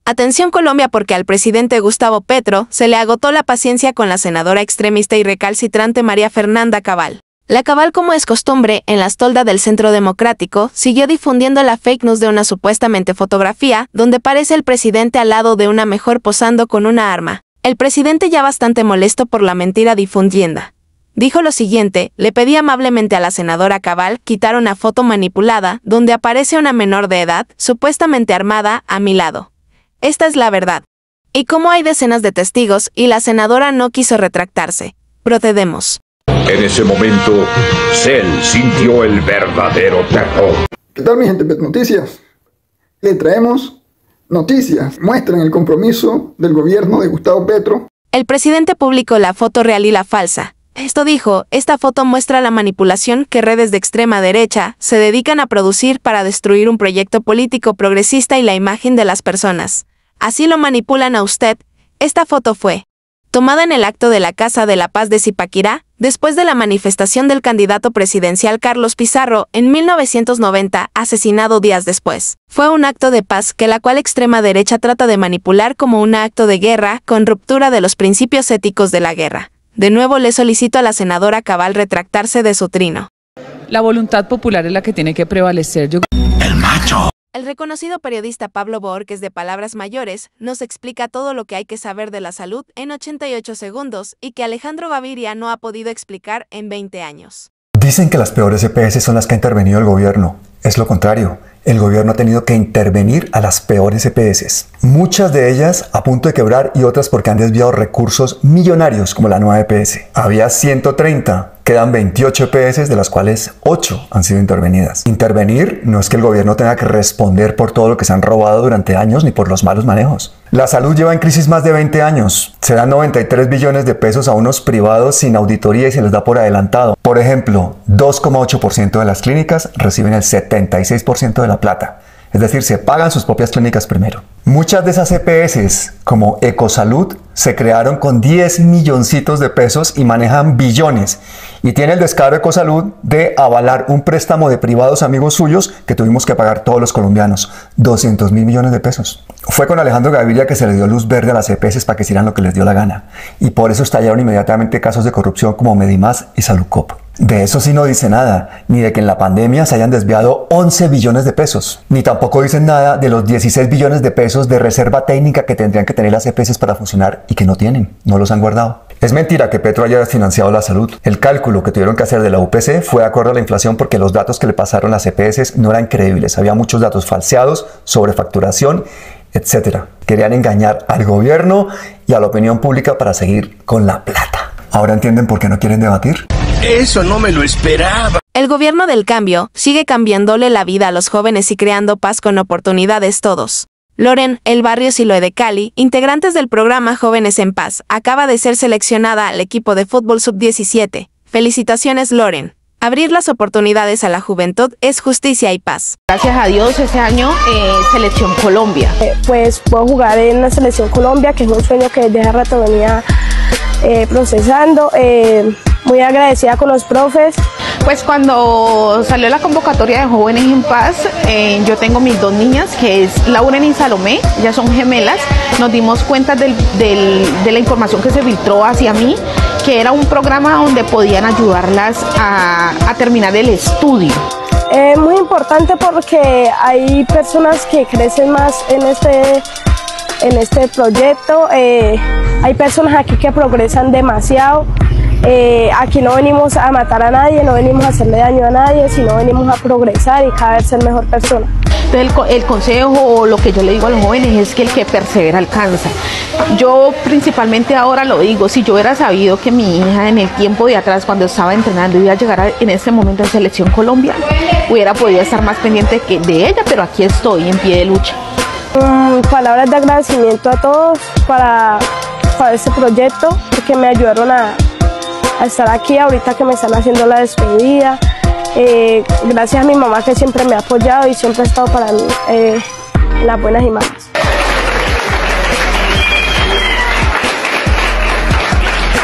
Atención Colombia, porque al presidente Gustavo Petro se le agotó la paciencia con la senadora extremista y recalcitrante María Fernanda Cabal. La Cabal, como es costumbre, en las toldas del Centro Democrático, siguió difundiendo la fake news de una supuestamente fotografía donde parece el presidente al lado de una mujer posando con una arma. El presidente, ya bastante molesto por la mentira difundida, dijo lo siguiente: le pedí amablemente a la senadora Cabal quitar una foto manipulada donde aparece una menor de edad, supuestamente armada, a mi lado. Esta es la verdad. Y como hay decenas de testigos y la senadora no quiso retractarse, procedemos. En ese momento, Cell sintió el verdadero terror. ¿Qué tal, mi gente? Pet Noticias. Le traemos noticias. Muestran el compromiso del gobierno de Gustavo Petro. El presidente publicó la foto real y la falsa. Esto dijo: esta foto muestra la manipulación que redes de extrema derecha se dedican a producir para destruir un proyecto político progresista y la imagen de las personas. Así lo manipulan a usted. Esta foto fue tomada en el acto de la Casa de la Paz de Zipaquirá, después de la manifestación del candidato presidencial Carlos Pizarro en 1990, asesinado días después. Fue un acto de paz que la cual extrema derecha trata de manipular como un acto de guerra con ruptura de los principios éticos de la guerra. De nuevo le solicito a la senadora Cabal retractarse de su trino. La voluntad popular es la que tiene que prevalecer. El macho. El reconocido periodista Pablo Bohórquez, de Palabras Mayores, nos explica todo lo que hay que saber de la salud en 88 segundos y que Alejandro Gaviria no ha podido explicar en 20 años. Dicen que las peores EPS son las que ha intervenido el gobierno. Es lo contrario. El gobierno ha tenido que intervenir a las peores EPS. Muchas de ellas a punto de quebrar y otras porque han desviado recursos millonarios, como la nueva EPS. Había 130. Quedan 28 EPS, de las cuales 8 han sido intervenidas. Intervenir no es que el gobierno tenga que responder por todo lo que se han robado durante años ni por los malos manejos. La salud lleva en crisis más de 20 años. Se dan 93 billones de pesos a unos privados sin auditoría y se les da por adelantado. Por ejemplo, 2,8% de las clínicas reciben el 76% de la plata. Es decir, se pagan sus propias clínicas primero. Muchas de esas EPS, como Ecosalud, se crearon con 10 milloncitos de pesos y manejan billones. Y tiene el descaro Ecosalud de avalar un préstamo de privados amigos suyos que tuvimos que pagar todos los colombianos. 200.000 millones de pesos. Fue con Alejandro Gaviria que se le dio luz verde a las EPS para que hicieran lo que les dio la gana. Y por eso estallaron inmediatamente casos de corrupción como Medimás y Salucop. De eso sí no dice nada, ni de que en la pandemia se hayan desviado 11 billones de pesos, ni tampoco dicen nada de los 16 billones de pesos de reserva técnica que tendrían que tener las EPS para funcionar y que no tienen, no los han guardado. Es mentira que Petro haya desfinanciado la salud. El cálculo que tuvieron que hacer de la UPC fue de acuerdo a la inflación porque los datos que le pasaron las EPS no eran creíbles, había muchos datos falseados, sobrefacturación, etc. Querían engañar al gobierno y a la opinión pública para seguir con la plata. ¿Ahora entienden por qué no quieren debatir? Eso no me lo esperaba. El gobierno del cambio sigue cambiándole la vida a los jóvenes y creando paz con oportunidades todos. Loren, El Barrio Siloé de Cali, integrantes del programa Jóvenes en Paz, acaba de ser seleccionada al equipo de fútbol sub-17. Felicitaciones, Loren. Abrir las oportunidades a la juventud es justicia y paz. Gracias a Dios, ese año Selección Colombia. Pues puedo jugar en la Selección Colombia, que es un sueño que desde hace rato venía procesando. Muy agradecida con los profes. Pues cuando salió la convocatoria de Jóvenes en Paz, yo tengo mis dos niñas, que es Lauren y Salomé, ya son gemelas. Nos dimos cuenta de la información que se filtró hacia mí, que era un programa donde podían ayudarlas a terminar el estudio. Es muy importante porque hay personas que crecen más en este proyecto. Hay personas aquí que progresan demasiado. Aquí no venimos a matar a nadie, no venimos a hacerle daño a nadie, sino venimos a progresar y cada vez ser mejor persona. Entonces el consejo o lo que yo le digo a los jóvenes es que el que persevera alcanza. Yo principalmente ahora lo digo, si yo hubiera sabido que mi hija en el tiempo de atrás, cuando estaba entrenando, iba a llegar en este momento en Selección Colombia, hubiera podido estar más pendiente de ella, pero aquí estoy en pie de lucha. Palabras de agradecimiento a todos para este proyecto, porque me ayudaron a estar aquí ahorita que me están haciendo la despedida. Gracias a mi mamá, que siempre me ha apoyado y siempre ha estado para mí en las buenas y malas.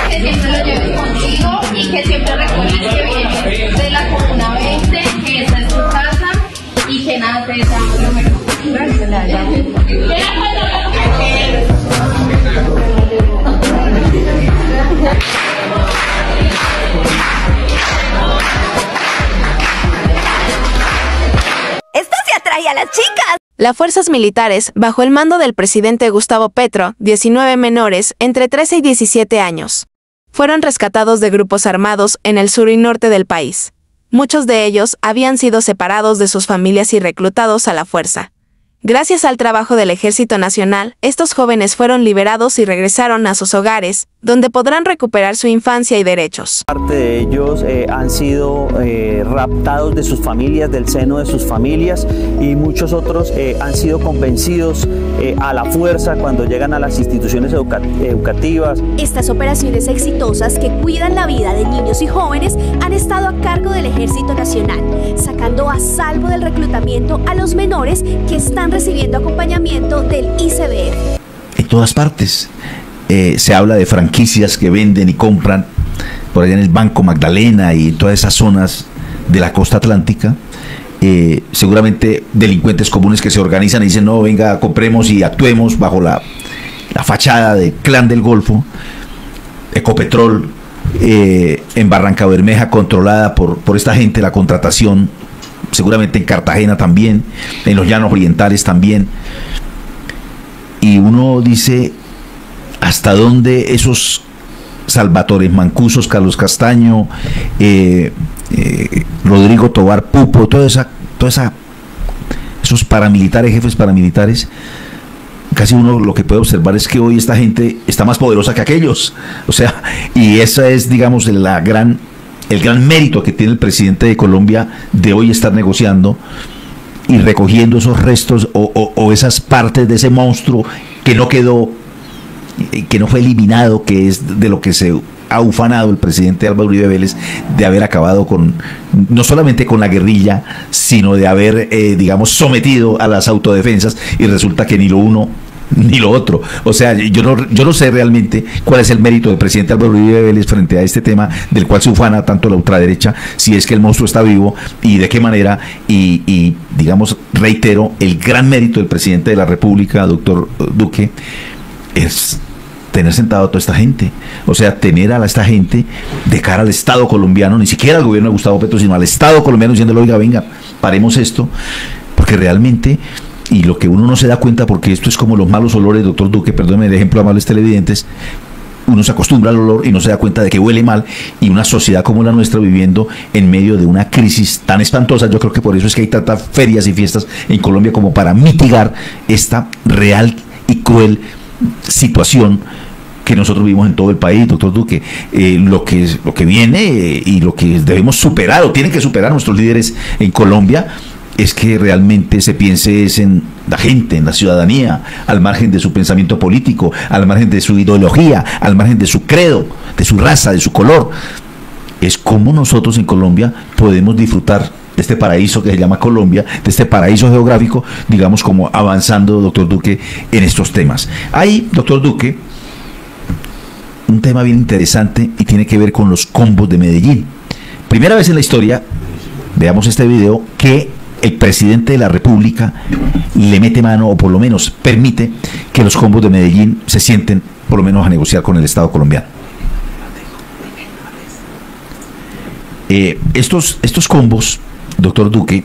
Que siempre lo lleves contigo y que siempre recuerdes que vienes de la Comuna 20, que esta es tu casa y que nada te desea lo mejor. Gracias. Esto se atrae a las chicas. Las fuerzas militares, bajo el mando del presidente Gustavo Petro, 19 menores entre 13 y 17 años, fueron rescatados de grupos armados en el sur y norte del país. Muchos de ellos habían sido separados de sus familias y reclutados a la fuerza. Gracias al trabajo del Ejército Nacional, estos jóvenes fueron liberados y regresaron a sus hogares, donde podrán recuperar su infancia y derechos. Parte de ellos han sido raptados de sus familias, del seno de sus familias, y muchos otros han sido convencidos a la fuerza cuando llegan a las instituciones educativas. Estas operaciones exitosas que cuidan la vida de niños y jóvenes han estado a cargo del Ejército Nacional, sacando a salvo del reclutamiento a los menores que están recibiendo acompañamiento del ICBF. En todas partes se habla de franquicias que venden y compran por allá en el Banco Magdalena y en todas esas zonas de la costa atlántica. Seguramente delincuentes comunes que se organizan y dicen: no, venga, compremos y actuemos bajo la fachada del Clan del Golfo. Ecopetrol en Barranca Bermeja, controlada por esta gente, la contratación, seguramente en Cartagena también, en los Llanos Orientales también. Y uno dice: ¿hasta dónde esos Salvatores Mancusos, Carlos Castaño, Rodrigo Tobar Pupo, esos paramilitares, jefes paramilitares? Casi uno lo que puede observar es que hoy esta gente está más poderosa que aquellos. O sea, y esa es, digamos, el gran mérito que tiene el presidente de Colombia de hoy estar negociando y recogiendo esos restos o esas partes de ese monstruo que no quedó, que no fue eliminado, que es de lo que se ha ufanado el presidente Álvaro Uribe Vélez, de haber acabado no solamente con la guerrilla, sino de haber, digamos, sometido a las autodefensas, y resulta que ni lo uno ni lo otro. O sea, yo no sé realmente cuál es el mérito del presidente Álvaro Uribe Vélez frente a este tema del cual se ufana tanto la ultraderecha, si es que el monstruo está vivo y de qué manera, y digamos, reitero, el gran mérito del presidente de la República, doctor Duque, es tener sentado a toda esta gente, o sea, tener a esta gente de cara al Estado colombiano, ni siquiera al gobierno de Gustavo Petro, sino al Estado colombiano, diciéndole: oiga, venga, paremos esto, porque realmente, y lo que uno no se da cuenta, porque esto es como los malos olores, doctor Duque, perdóneme el ejemplo, amables televidentes, uno se acostumbra al olor y no se da cuenta de que huele mal, y una sociedad como la nuestra viviendo en medio de una crisis tan espantosa. Yo creo que por eso es que hay tantas ferias y fiestas en Colombia, como para mitigar esta real y cruel situación que nosotros vivimos en todo el país, doctor Duque. Lo que viene y lo que debemos superar, o tienen que superar nuestros líderes en Colombia, es que realmente se piense en la gente, en la ciudadanía, al margen de su pensamiento político, al margen de su ideología, al margen de su credo, de su raza, de su color. Es como nosotros en Colombia podemos disfrutar de este paraíso que se llama Colombia, de este paraíso geográfico, digamos, como avanzando, doctor Duque, en estos temas. Hay, doctor Duque, un tema bien interesante y tiene que ver con los combos de Medellín. Primera vez en la historia, veamos este video, que el presidente de la República le mete mano, o por lo menos permite que los combos de Medellín se sienten por lo menos a negociar con el Estado colombiano. Estos combos, doctor Duque,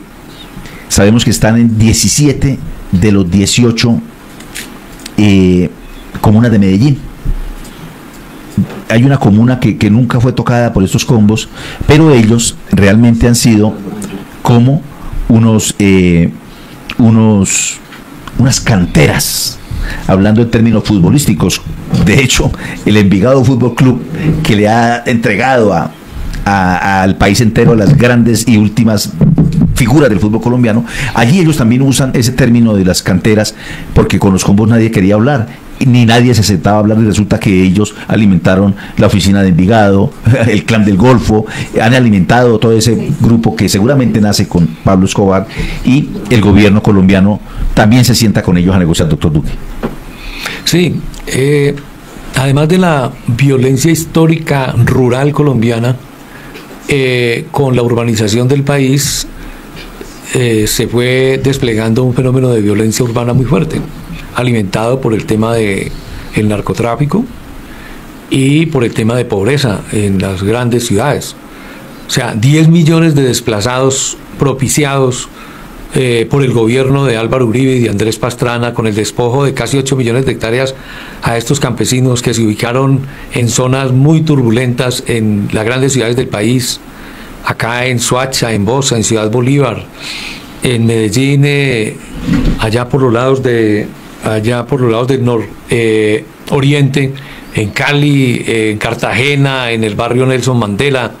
sabemos que están en 17 de los 18 comunas de Medellín. Hay una comuna que nunca fue tocada por estos combos, pero ellos realmente han sido como unas canteras, hablando en términos futbolísticos. De hecho, el Envigado Fútbol Club, que le ha entregado al país entero las grandes y últimas figuras del fútbol colombiano, allí ellos también usan ese término de las canteras, porque con los combos nadie quería hablar, ni nadie se sentaba a hablar, y resulta que ellos alimentaron la oficina de Envigado, el Clan del Golfo, han alimentado todo ese grupo que seguramente nace con Pablo Escobar, y el gobierno colombiano también se sienta con ellos a negociar, doctor Duque. Sí, además de la violencia histórica rural colombiana, con la urbanización del país, se fue desplegando un fenómeno de violencia urbana muy fuerte, alimentado por el tema del narcotráfico y por el tema de pobreza en las grandes ciudades. O sea, 10 millones de desplazados propiciados por el gobierno de Álvaro Uribe y de Andrés Pastrana, con el despojo de casi 8 millones de hectáreas a estos campesinos que se ubicaron en zonas muy turbulentas en las grandes ciudades del país, acá en Soacha, en Bosa, en Ciudad Bolívar, en Medellín, allá por los lados del nororiente, en Cali, en Cartagena, en el barrio Nelson Mandela,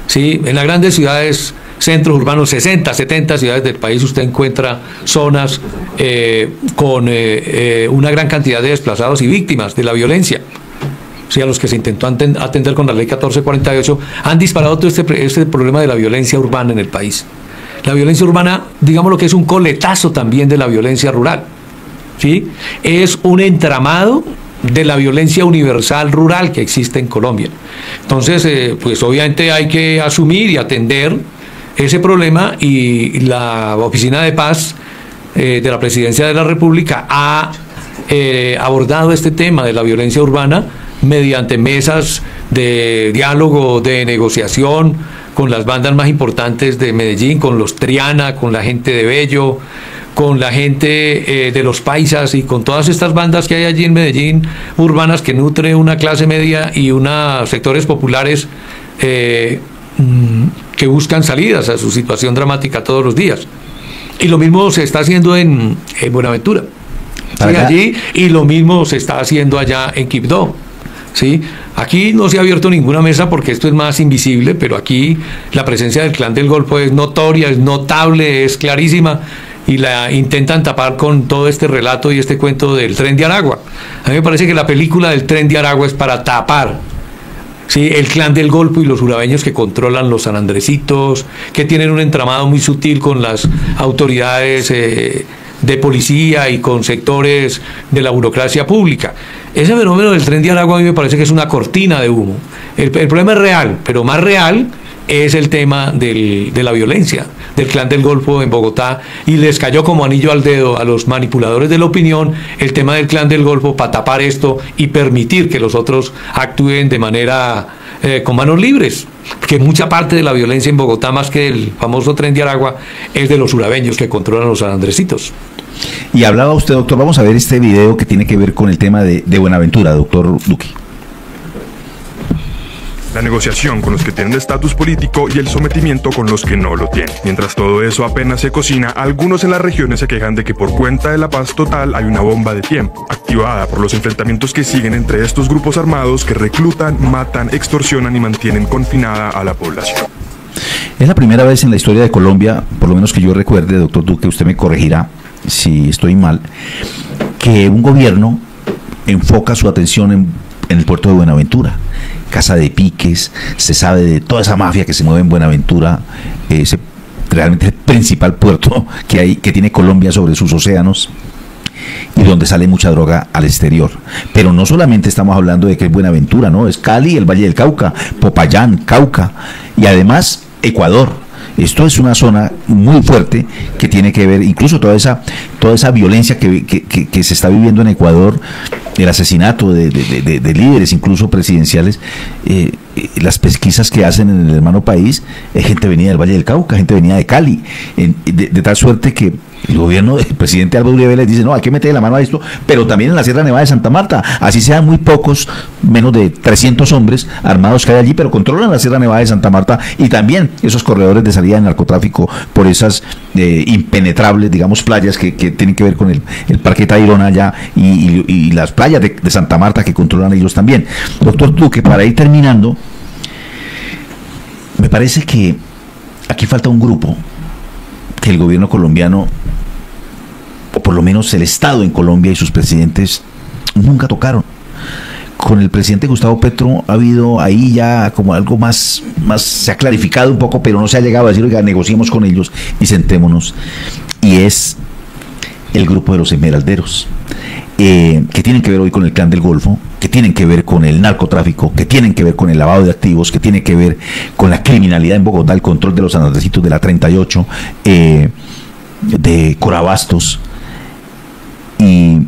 ¿sí? En las grandes ciudades, centros urbanos, 60, 70 ciudades del país, usted encuentra zonas con una gran cantidad de desplazados y víctimas de la violencia. Sí, a los que se intentó atender con la ley 1448, han disparado todo este problema de la violencia urbana en el país. La violencia urbana, digamos lo que es un coletazo también de la violencia rural, ¿sí? Es un entramado de la violencia universal rural que existe en Colombia. Entonces, pues obviamente hay que asumir y atender ese problema, y la Oficina de Paz de la Presidencia de la República ha abordado este tema de la violencia urbana mediante mesas de diálogo, de negociación con las bandas más importantes de Medellín, con los Triana, con la gente de Bello, con la gente de los Paisas y con todas estas bandas que hay allí en Medellín, urbanas, que nutre una clase media y unos sectores populares que buscan salidas a su situación dramática todos los días. Y lo mismo se está haciendo en Buenaventura, ¿sí? Allí, y lo mismo se está haciendo allá en Quibdó, ¿sí? Aquí no se ha abierto ninguna mesa porque esto es más invisible, pero aquí la presencia del Clan del Golfo es notoria, es notable, es clarísima, y la intentan tapar con todo este relato y este cuento del Tren de Aragua. A mí me parece que la película del Tren de Aragua es para tapar, ¿sí?, el Clan del Golfo y los urabeños que controlan los sanandresitos, que tienen un entramado muy sutil con las autoridades de policía y con sectores de la burocracia pública. Ese fenómeno del Tren de Aragua a mí me parece que es una cortina de humo. El problema es real, pero más real es el tema de la violencia del Clan del Golfo en Bogotá, y les cayó como anillo al dedo a los manipuladores de la opinión el tema del Clan del Golfo para tapar esto y permitir que los otros actúen de manera con manos libres, porque mucha parte de la violencia en Bogotá, más que el famoso Tren de Aragua, es de los urabeños que controlan los sanandresitos. Y hablaba usted, doctor, vamos a ver este video que tiene que ver con el tema de Buenaventura, doctor Duque. La negociación con los que tienen estatus político y el sometimiento con los que no lo tienen. Mientras todo eso apenas se cocina, algunos en las regiones se quejan de que por cuenta de la paz total hay una bomba de tiempo, activada por los enfrentamientos que siguen entre estos grupos armados que reclutan, matan, extorsionan y mantienen confinada a la población. Es la primera vez en la historia de Colombia, por lo menos que yo recuerde, doctor Duque, usted me corregirá si estoy mal, que un gobierno enfoca su atención en el puerto de Buenaventura. Casa de piques, se sabe de toda esa mafia que se mueve en Buenaventura, realmente el principal puerto que tiene Colombia sobre sus océanos, y donde sale mucha droga al exterior. Pero no solamente estamos hablando de que es Buenaventura, no, es Cali, el Valle del Cauca, Popayán, Cauca, y además Ecuador. Esto es una zona muy fuerte que tiene que ver, incluso toda esa violencia que se está viviendo en Ecuador, el asesinato de líderes, incluso presidenciales. Las pesquisas que hacen en el hermano país, es gente venida del Valle del Cauca, gente venida de Cali, de tal suerte que el gobierno del presidente Álvaro Uribe les dice, no, hay que meterle la mano a esto, pero también en la Sierra Nevada de Santa Marta, así sean muy pocos, menos de 300 hombres armados que hay allí, pero controlan la Sierra Nevada de Santa Marta, y también esos corredores de salida de narcotráfico por esas impenetrables, digamos, playas que tienen que ver con el Parque Tayrona allá, y las playas de Santa Marta que controlan ellos también. Doctor Duque, para ir terminando, me parece que aquí falta un grupo que el gobierno colombiano, o por lo menos el Estado en Colombia y sus presidentes, nunca tocaron. Con el presidente Gustavo Petro ha habido ahí ya como algo más se ha clarificado un poco, pero no se ha llegado a decir, oiga, negociemos con ellos y sentémonos. Y es el grupo de los esmeralderos, que tienen que ver hoy con el Clan del Golfo, que tienen que ver con el narcotráfico, que tienen que ver con el lavado de activos, que tienen que ver con la criminalidad en Bogotá, el control de los sanandresitos de la 38, de Corabastos, y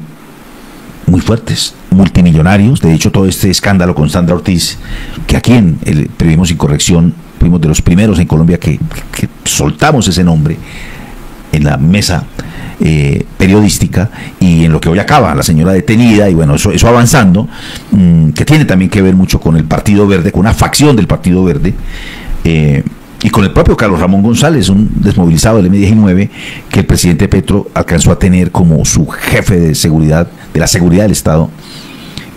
muy fuertes, multimillonarios. De hecho, todo este escándalo con Sandra Ortiz, que aquí en el Periodismo Sin Corrección fuimos de los primeros en Colombia que soltamos ese nombre en la mesa periodística, y en lo que hoy acaba, la señora detenida, y bueno, eso avanzando, que tiene también que ver mucho con el Partido Verde, con una facción del Partido Verde, y con el propio Carlos Ramón González, un desmovilizado del M-19, que el presidente Petro alcanzó a tener como su jefe de seguridad, de la seguridad del Estado,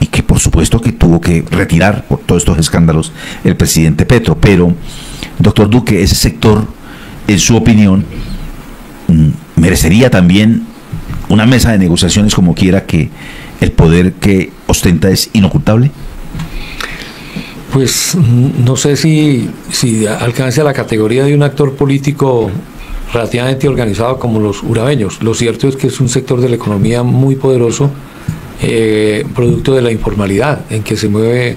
y que por supuesto que tuvo que retirar por todos estos escándalos el presidente Petro. Pero, doctor Duque, ese sector, en su opinión, merecería también una mesa de negociaciones, como quiera que el poder que ostenta es inocultable. Pues no sé si alcance a la categoría de un actor político relativamente organizado como los urabeños. Lo cierto es que es un sector de la economía muy poderoso, producto de la informalidad en que se mueve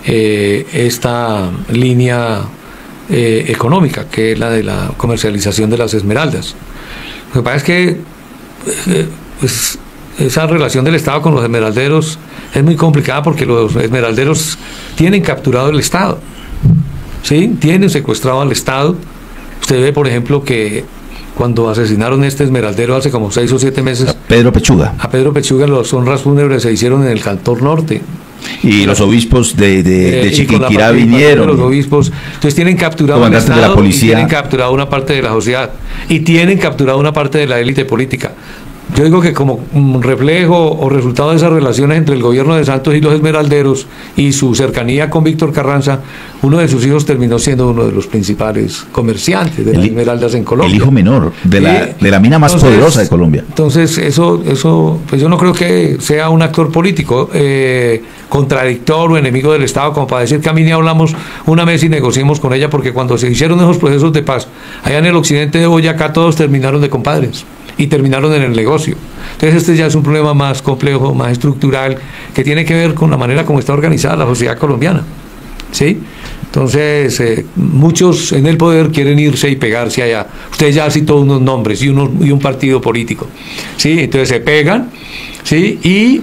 esta línea económica, que es la de la comercialización de las esmeraldas. Lo que pasa es que pues, esa relación del Estado con los esmeralderos es muy complicada, porque los esmeralderos tienen capturado el Estado, ¿sí? Tienen secuestrado al Estado. Usted ve, por ejemplo, que cuando asesinaron a este esmeraldero hace como 6 o 7 meses, a Pedro Pechuga, las honras fúnebres se hicieron en el Cantón Norte. Y los obispos de Chiquinquirá vinieron. Los obispos, entonces tienen capturado al Estado, de la policía, y tienen capturado una parte de la sociedad, y tienen capturado una parte de la élite política. Yo digo que como reflejo o resultado de esas relaciones entre el gobierno de Santos y los esmeralderos y su cercanía con Víctor Carranza, uno de sus hijos terminó siendo uno de los principales comerciantes de las esmeraldas en Colombia. El hijo menor de la mina más poderosa de Colombia. Entonces eso pues yo no creo que sea un actor político contradictor o enemigo del Estado, como para decir que a mí ni hablamos una vez y negociemos con ella, porque cuando se hicieron esos procesos de paz allá en el occidente de Boyacá, todos terminaron de compadres y terminaron en el negocio. Entonces este ya es un problema más complejo, más estructural, que tiene que ver con la manera como está organizada la sociedad colombiana, ¿sí? Entonces muchos en el poder quieren irse y pegarse allá. Usted ya citó unos nombres y un partido político, ¿sí? Entonces se pegan, ¿sí? Y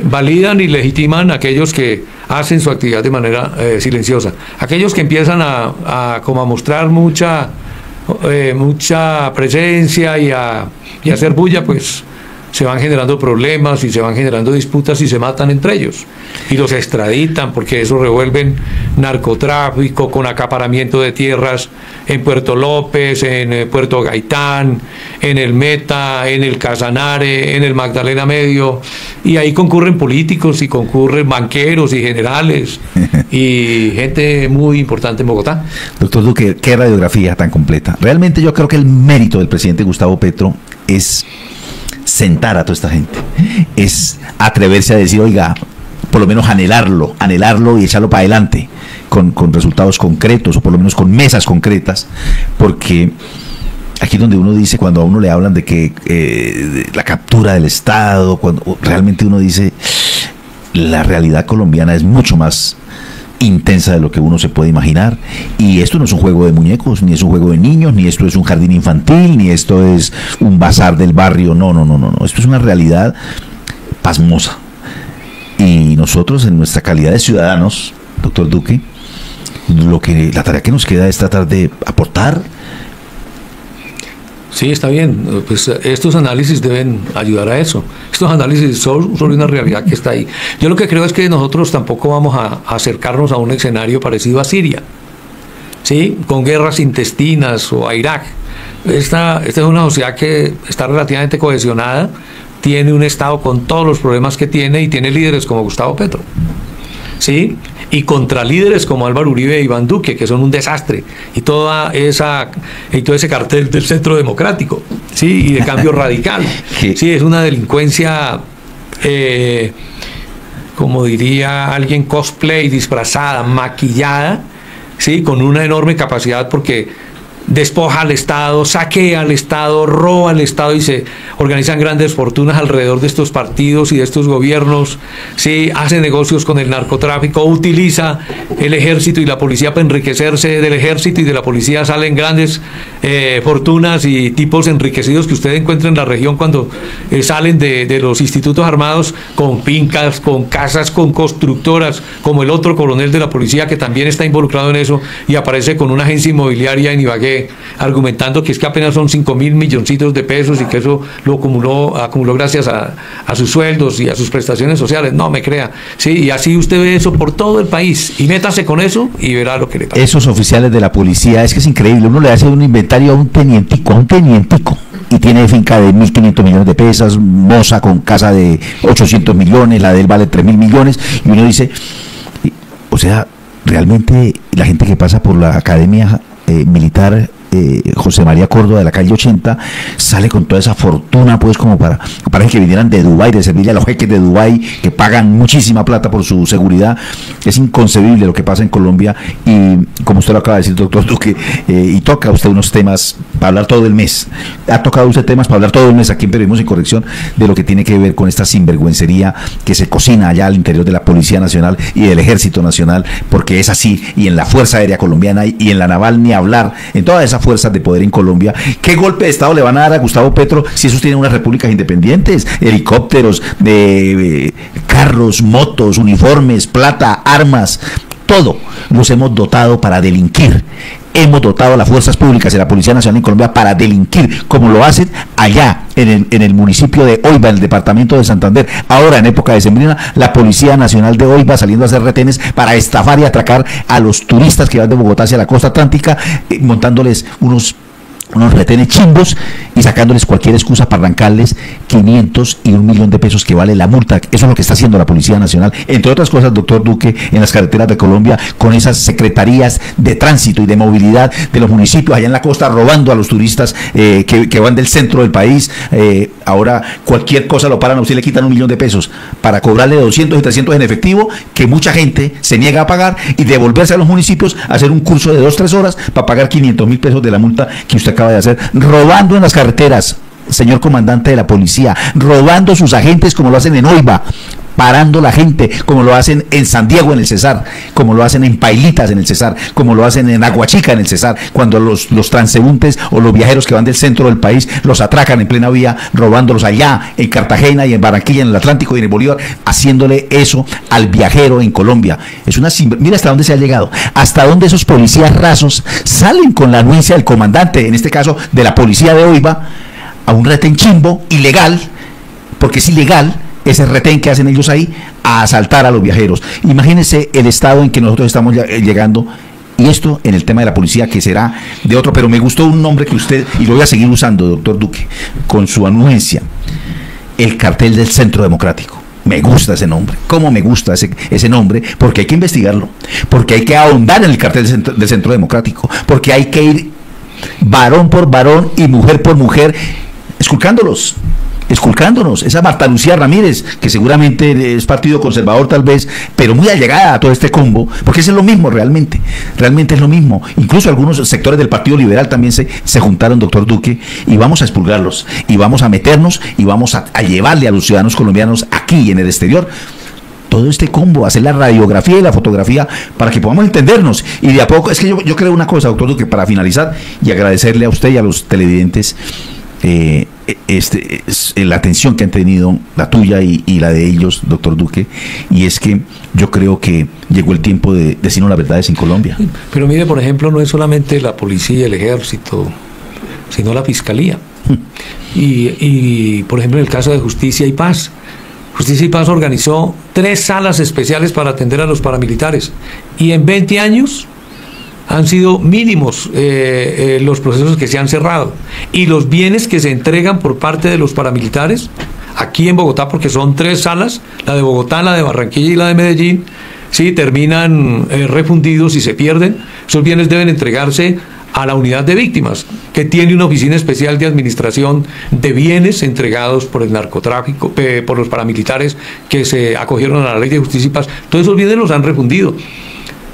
validan y legitiman a aquellos que hacen su actividad de manera silenciosa. Aquellos que empiezan a mostrar mucha presencia y a hacer bulla, pues se van generando problemas y se van generando disputas y se matan entre ellos y los extraditan, porque eso revuelven narcotráfico con acaparamiento de tierras en Puerto López, en Puerto Gaitán, en el Meta, en el Casanare, en el Magdalena Medio, y ahí concurren políticos y concurren banqueros y generales y gente muy importante en Bogotá. Doctor Duque, qué radiografía tan completa. Realmente yo creo que el mérito del presidente Gustavo Petro es sentar a toda esta gente, es atreverse a decir, oiga, por lo menos anhelarlo y echarlo para adelante con resultados concretos, o por lo menos con mesas concretas, porque aquí donde uno dice, cuando a uno le hablan de que de la captura del Estado, cuando realmente uno dice, la realidad colombiana es mucho más intensa de lo que uno se puede imaginar, y esto no es un juego de muñecos, ni es un juego de niños, ni esto es un jardín infantil, ni esto es un bazar del barrio, no, esto es una realidad pasmosa, y nosotros en nuestra calidad de ciudadanos, doctor Duque, la tarea que nos queda es tratar de aportar. Sí, está bien, pues estos análisis deben ayudar a eso. Estos análisis son sobre una realidad que está ahí. Yo lo que creo es que nosotros tampoco vamos a acercarnos a un escenario parecido a Siria, ¿sí? Con guerras intestinas, o a Irak. Esta es una sociedad que está relativamente cohesionada, tiene un Estado con todos los problemas que tiene y tiene líderes como Gustavo Petro, ¿sí? Y contra líderes como Álvaro Uribe e Iván Duque, que son un desastre, y todo ese cartel del Centro Democrático, ¿sí? Y de Cambio Radical. Sí, es una delincuencia, como diría alguien, cosplay, disfrazada, maquillada, ¿sí? Con una enorme capacidad, porque despoja al Estado, saquea al Estado, roba al Estado y se organizan grandes fortunas alrededor de estos partidos y de estos gobiernos, ¿sí? Hace negocios con el narcotráfico, utiliza el ejército y la policía para enriquecerse. Del ejército y de la policía salen grandes fortunas y tipos enriquecidos que usted encuentra en la región cuando salen de los institutos armados, con fincas, con casas, con constructoras, como el otro coronel de la policía que también está involucrado en eso y aparece con una agencia inmobiliaria en Ibagué argumentando que es que apenas son 5.000 milloncitos de pesos y que eso lo acumuló gracias a sus sueldos y a sus prestaciones sociales. No me crea, sí, y así usted ve eso por todo el país, y métase con eso y verá lo que le pasa. Esos oficiales de la policía, es que es increíble, uno le hace un inventario a un tenientico, y tiene finca de 1.500 millones de pesos, moza con casa de 800 millones, la de él vale 3.000 millones, y uno dice, o sea, realmente la gente que pasa por la academia militar José María Córdoba de la calle 80 sale con toda esa fortuna, pues, como para que vinieran de Dubái, de servirle a los jeques de Dubái que pagan muchísima plata por su seguridad. Es inconcebible lo que pasa en Colombia, y como usted lo acaba de decir, doctor Duque, y toca usted unos temas para hablar todo el mes, ha tocado usted temas para hablar todo el mes aquí en Periodismo Sin Corrección de lo que tiene que ver con esta sinvergüencería que se cocina allá al interior de la Policía Nacional y del Ejército Nacional, porque es así, y en la Fuerza Aérea Colombiana y en la Naval ni hablar, en todas esas fuerzas de poder en Colombia. ¿Qué golpe de Estado le van a dar a Gustavo Petro si esos tienen unas repúblicas independientes? Helicópteros, carros, motos, uniformes, plata, armas, todo los hemos dotado para delinquir. Hemos dotado a las fuerzas públicas y la Policía Nacional en Colombia para delinquir, como lo hacen allá en el municipio de Oiba, en el departamento de Santander. Ahora, en época decembrina, la Policía Nacional de Oiba saliendo a hacer retenes para estafar y atracar a los turistas que van de Bogotá hacia la costa atlántica, montándoles unos retenes chimbos y sacándoles cualquier excusa para arrancarles 500 y 1 millón de pesos que vale la multa. Eso es lo que está haciendo la Policía Nacional, entre otras cosas, doctor Duque, en las carreteras de Colombia, con esas secretarías de tránsito y de movilidad de los municipios allá en la costa, robando a los turistas que van del centro del país. Ahora cualquier cosa lo paran a usted, le quitan 1 millón de pesos para cobrarle 200 y 300 en efectivo, que mucha gente se niega a pagar, y devolverse a los municipios a hacer un curso de 2-3 horas para pagar 500.000 pesos de la multa que usted acaba de hacer, robando en las carreteras, señor comandante de la policía, robando sus agentes como lo hacen en Oiba, parando la gente como lo hacen en San Diego en el Cesar, como lo hacen en Pailitas en el Cesar, como lo hacen en Aguachica en el Cesar, cuando los transeúntes o los viajeros que van del centro del país los atracan en plena vía, robándolos allá en Cartagena y en Barranquilla, en el Atlántico y en el Bolívar, haciéndole eso al viajero en Colombia. Es una mira hasta dónde se ha llegado, hasta dónde esos policías rasos salen con la anuencia del comandante, en este caso de la policía de Oiba, a un retén chimbo, ilegal, porque es ilegal ese retén que hacen ellos ahí, a asaltar a los viajeros. Imagínense el estado en que nosotros estamos llegando, y esto en el tema de la policía, que será de otro, pero me gustó un nombre que usted, y lo voy a seguir usando, doctor Duque, con su anuencia: el cartel del Centro Democrático. Me gusta ese nombre. ¿Cómo me gusta ese nombre? Porque hay que investigarlo, porque hay que ahondar en el cartel del Centro Democrático, porque hay que ir varón por varón y mujer por mujer, esculcándonos, esa Marta Lucía Ramírez, que seguramente es partido conservador tal vez, pero muy allegada a todo este combo, porque es lo mismo realmente es lo mismo. Incluso algunos sectores del Partido Liberal también se juntaron, doctor Duque, y vamos a expurgarlos, y vamos a meternos, y vamos a llevarle a los ciudadanos colombianos aquí y en el exterior todo este combo, hacer la radiografía y la fotografía para que podamos entendernos, y de a poco. Es que yo creo una cosa, doctor Duque, para finalizar, y agradecerle a usted y a los televidentes la atención que han tenido, la tuya y la de ellos, doctor Duque, y es que yo creo que llegó el tiempo de decirnos las verdades en Colombia. Pero mire, por ejemplo, no es solamente la policía, el ejército, sino la fiscalía. Y por ejemplo, en el caso de Justicia y Paz organizó 3 salas especiales para atender a los paramilitares, y en 20 años han sido mínimos los procesos que se han cerrado, y los bienes que se entregan por parte de los paramilitares aquí en Bogotá, porque son 3 salas, la de Bogotá, la de Barranquilla y la de Medellín, sí, terminan refundidos y se pierden. Esos bienes deben entregarse a la unidad de víctimas, que tiene una oficina especial de administración de bienes entregados por el narcotráfico, por los paramilitares que se acogieron a la ley de Justicia y Paz. Todos esos bienes los han refundido.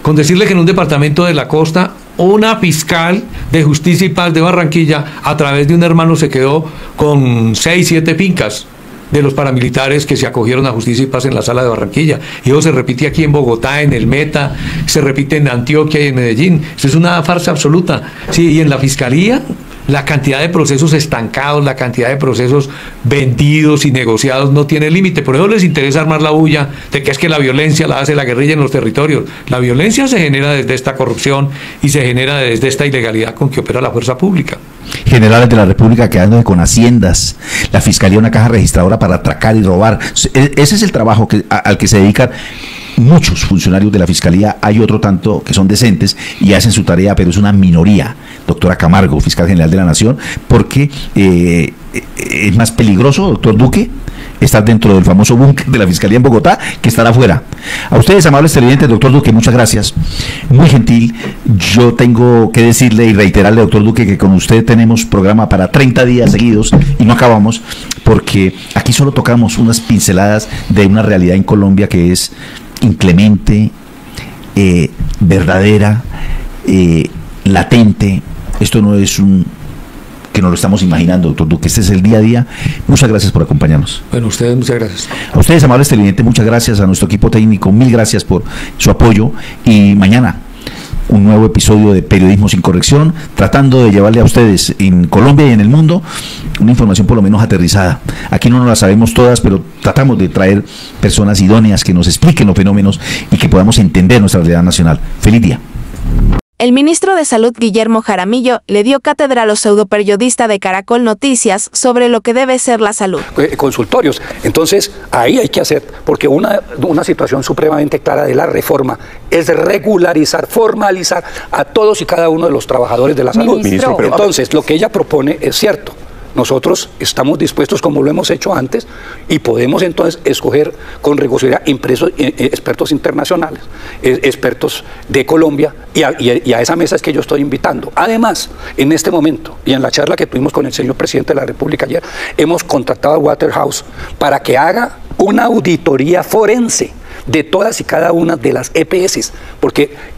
Con decirle que en un departamento de la costa una fiscal de Justicia y Paz de Barranquilla, a través de un hermano, se quedó con 6, 7 fincas de los paramilitares que se acogieron a Justicia y Paz en la sala de Barranquilla. Y eso se repite aquí en Bogotá, en el Meta, se repite en Antioquia y en Medellín. Eso es una farsa absoluta. Sí, y en la fiscalía, la cantidad de procesos estancados, la cantidad de procesos vendidos y negociados no tiene límite. Por eso les interesa armar la bulla de que es que la violencia la hace la guerrilla en los territorios. La violencia se genera desde esta corrupción y se genera desde esta ilegalidad con que opera la fuerza pública. Generales de la República quedándose con haciendas, la Fiscalía una caja registradora para atracar y robar. Ese es el trabajo al que se dedican muchos funcionarios de la Fiscalía. Hay otro tanto que son decentes y hacen su tarea, pero es una minoría. Doctora Camargo, Fiscal General de la Nación, porque es más peligroso, doctor Duque, estar dentro del famoso búnker de la Fiscalía en Bogotá que estar afuera. A ustedes, amables televidentes, doctor Duque, muchas gracias. Muy gentil. Yo tengo que decirle y reiterarle, doctor Duque, que con usted tenemos programa para 30 días seguidos y no acabamos, porque aquí solo tocamos unas pinceladas de una realidad en Colombia que es inclemente, verdadera, latente. Esto no es que nos lo estamos imaginando, doctor Duque. Este es el día a día. Muchas gracias por acompañarnos. Bueno, ustedes, muchas gracias. A ustedes, amables televidentes, muchas gracias. A nuestro equipo técnico, mil gracias por su apoyo. Y mañana, un nuevo episodio de Periodismo sin Corrección, tratando de llevarle a ustedes en Colombia y en el mundo una información por lo menos aterrizada. Aquí no nos la sabemos todas, pero tratamos de traer personas idóneas que nos expliquen los fenómenos y que podamos entender nuestra realidad nacional. Feliz día. El ministro de Salud, Guillermo Jaramillo, le dio cátedra a los pseudoperiodistas de Caracol Noticias sobre lo que debe ser la salud. Consultorios. Entonces, ahí hay que hacer, porque una situación supremamente clara de la reforma es regularizar, formalizar a todos y cada uno de los trabajadores de la salud. Ministro, entonces, lo que ella propone es cierto. Nosotros estamos dispuestos, como lo hemos hecho antes, y podemos entonces escoger con rigurosidad expertos internacionales, expertos de Colombia, y a esa mesa es que yo estoy invitando. Además, en este momento, y en la charla que tuvimos con el señor presidente de la República ayer, hemos contactado a Waterhouse para que haga una auditoría forense de todas y cada una de las EPS,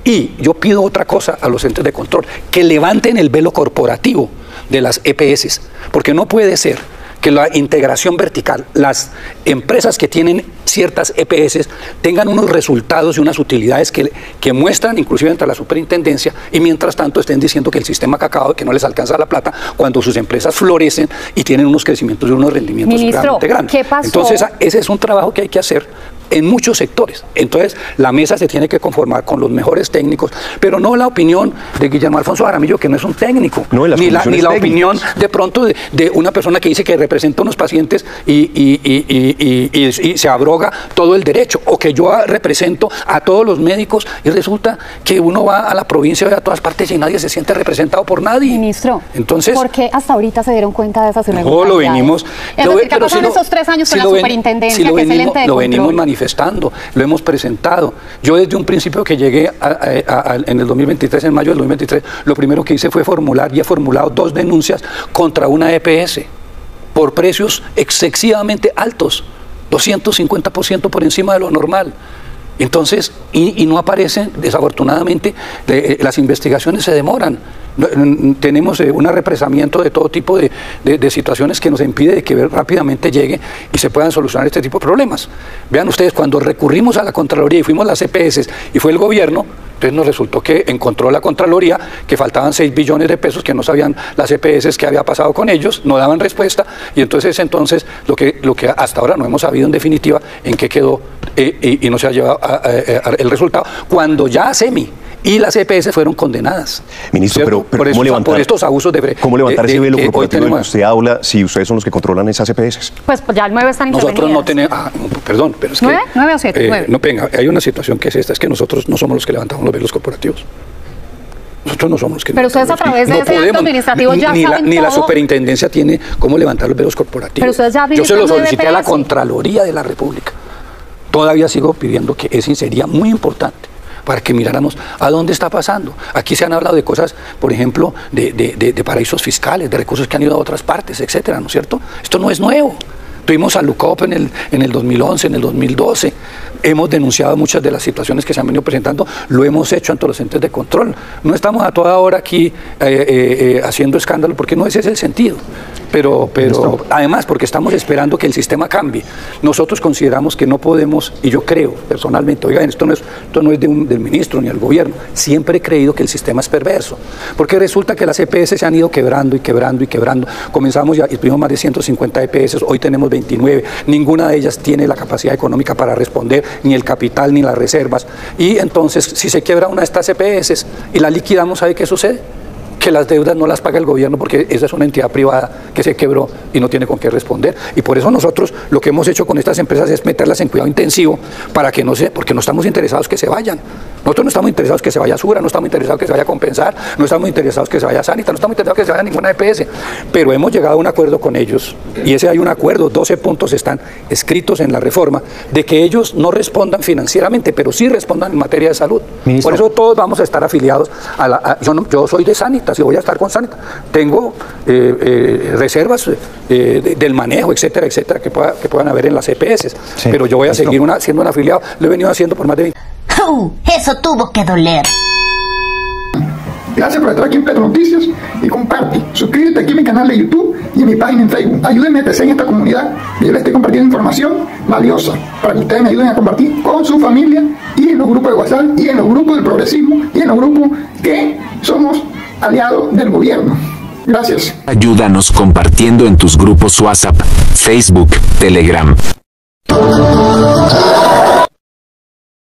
y yo pido otra cosa a los entes de control, que levanten el velo corporativo de las EPS, porque no puede ser que la integración vertical, las empresas que tienen ciertas EPS tengan unos resultados y unas utilidades que muestran inclusive entre la superintendencia, y mientras tanto estén diciendo que el sistema cacao, que no les alcanza la plata, cuando sus empresas florecen y tienen unos crecimientos y unos rendimientos realmente grandes. ¿Qué pasó? Entonces ese es un trabajo que hay que hacer en muchos sectores. Entonces la mesa se tiene que conformar con los mejores técnicos, pero no la opinión de Guillermo Alfonso Jaramillo, que no es un técnico, no, ni la opinión de pronto de una persona que dice que representa a unos pacientes y se abroga todo el derecho, o que yo represento a todos los médicos y resulta que uno va a la provincia y a todas partes y nadie se siente representado por nadie. Ministro, entonces, ¿por qué hasta ahorita se dieron cuenta de esas irregularidades? No, lo venimos. Es decir, ¿qué pasó en esos 3 años con la superintendencia, que es el ente de control? Lo venimos manifestando, lo hemos presentado. Yo desde un principio que llegué en el 2023, en mayo del 2023, lo primero que hice fue formular, y he formulado 2 denuncias contra una EPS por precios excesivamente altos, 250% por encima de lo normal. Entonces, y no aparecen, desafortunadamente, las investigaciones se demoran. Tenemos un represamiento de todo tipo de situaciones que nos impide de que rápidamente llegue y se puedan solucionar este tipo de problemas. Vean ustedes, cuando recurrimos a la Contraloría y fuimos las EPS y fue el gobierno, entonces nos resultó que encontró la Contraloría que faltaban 6 billones de pesos, que no sabían las EPS qué había pasado con ellos, no daban respuesta, y entonces lo que hasta ahora no hemos sabido en definitiva en qué quedó y no se ha llevado el resultado, cuando ya SEMI y las EPS fueron condenadas. Ministro, pero ¿cómo levantar, por estos abusos ¿cómo levantar ese velo corporativo del que usted habla si ustedes son los que controlan esas EPS? Pues ya 9 están intervenidas. Nosotros no tenemos... perdón, pero es que... ¿9 o 7? 9. No, venga, hay una situación que es esta, es que nosotros no somos los que levantamos los velos corporativos. Nosotros no somos los que... Pero ustedes a través de ese acto administrativo ya saben ni la superintendencia tiene cómo levantar los velos corporativos. Pero ustedes ya yo se lo solicité a la Contraloría de la República. Todavía sigo pidiendo que ese sería muy importante, para que miráramos a dónde está pasando. Aquí se han hablado de cosas, por ejemplo, de paraísos fiscales, de recursos que han ido a otras partes, etcétera, ¿no es cierto? Esto no es nuevo. Tuvimos a LUCOP en el 2011, en el 2012. Hemos denunciado muchas de las situaciones que se han venido presentando, lo hemos hecho ante los entes de control. No estamos a toda hora aquí haciendo escándalo, porque no ese es el sentido. Pero además, porque estamos esperando que el sistema cambie. Nosotros consideramos que no podemos, y yo creo personalmente, oigan, esto no es del ministro ni del gobierno, siempre he creído que el sistema es perverso, porque resulta que las EPS se han ido quebrando y quebrando y quebrando. Comenzamos ya, y tuvimos más de 150 EPS, hoy tenemos 29, ninguna de ellas tiene la capacidad económica para responder, ni el capital ni las reservas, y entonces si se quiebra una de estas EPS y la liquidamos, ¿sabe qué sucede? Que las deudas no las paga el gobierno, porque esa es una entidad privada que se quebró y no tiene con qué responder. Y por eso nosotros lo que hemos hecho con estas empresas es meterlas en cuidado intensivo, para que porque no estamos interesados que se vayan. Nosotros no estamos interesados que se vaya Sura, no estamos interesados que se vaya a Compensar, no estamos interesados que se vaya Sanita, no estamos interesados que se vaya ninguna EPS, pero hemos llegado a un acuerdo con ellos, y ese hay un acuerdo, 12 puntos están escritos en la reforma, de que ellos no respondan financieramente, pero sí respondan en materia de salud. Ministro. Por eso todos vamos a estar afiliados yo soy de Sanitas y voy a estar con Sanitas. Tengo reservas del manejo, etcétera, etcétera, que puedan haber en las EPS, sí, pero yo voy a seguir siendo un afiliado, lo he venido haciendo por más de 20. Eso tuvo que doler. Gracias por estar aquí en Petro Noticias y comparte. Suscríbete aquí a mi canal de YouTube y en mi página en Facebook. Ayúdenme a crecer en esta comunidad, y yo les estoy compartiendo información valiosa para que ustedes me ayuden a compartir con su familia y en los grupos de WhatsApp y en los grupos del progresismo y en los grupos que somos aliados del gobierno. Gracias. Ayúdanos compartiendo en tus grupos WhatsApp, Facebook, Telegram.